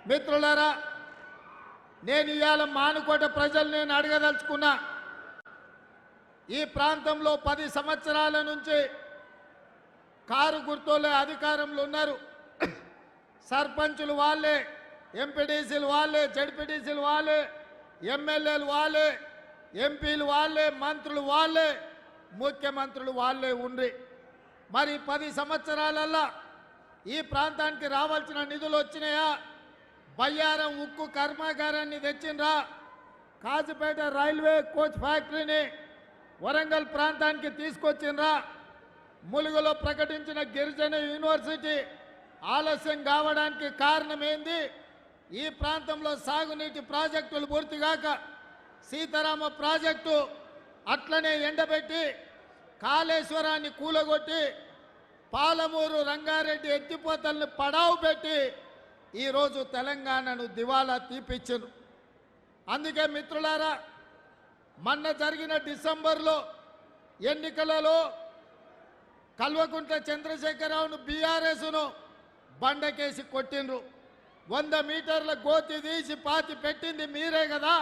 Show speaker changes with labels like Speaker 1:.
Speaker 1: మిత్రులారా, నేను ఇవాళ మానుకోట ప్రజలు నేను అడగదలుచుకున్నా. ఈ ప్రాంతంలో 10 సంవత్సరాల నుంచి కారు గుర్తులే అధికారంలో ఉన్నారు. సర్పంచులు వాళ్ళే, ఎంపీడీసీలు వాళ్ళే, జడ్పీడీసీలు వాళ్ళే, ఎమ్మెల్యేలు వాళ్ళే, ఎంపీలు వాళ్ళే, మంత్రులు వాళ్ళే, ముఖ్యమంత్రులు వాళ్ళే ఉండ్రి. మరి 10 సంవత్సరాలల్లా ఈ ప్రాంతానికి రావాల్సిన నిధులు వచ్చినాయా? బయ్యారం ఉక్కు కర్మాగారాన్ని తెచ్చిండ్రా? కాజుపేట రైల్వే కోచ్ ఫ్యాక్టరీని వరంగల్ ప్రాంతానికి తీసుకొచ్చిండ్రా? ములుగులో ప్రకటించిన గిరిజన యూనివర్సిటీ ఆలస్యం కావడానికి కారణం ఏంది? ఈ ప్రాంతంలో సాగునీటి ప్రాజెక్టులు పూర్తిగాక సీతారామ ప్రాజెక్టు అట్లనే ఎండబెట్టి కాళేశ్వరాన్ని కూలగొట్టి పాలమూరు రంగారెడ్డి ఎత్తిపోతల్ని పడావు పెట్టి ఈరోజు తెలంగాణను దివాలా తీపిచ్చారు. అందుకే మిత్రులారా, మొన్న జరిగిన డిసెంబర్లో ఎన్నికలలో కల్వకుంట్ల చంద్రశేఖరరావును బీఆర్ఎస్ను బండకేసి కొట్టిండ్రు. 100 మీటర్ల గోతి తీసి పాతి పెట్టింది మీరే కదా.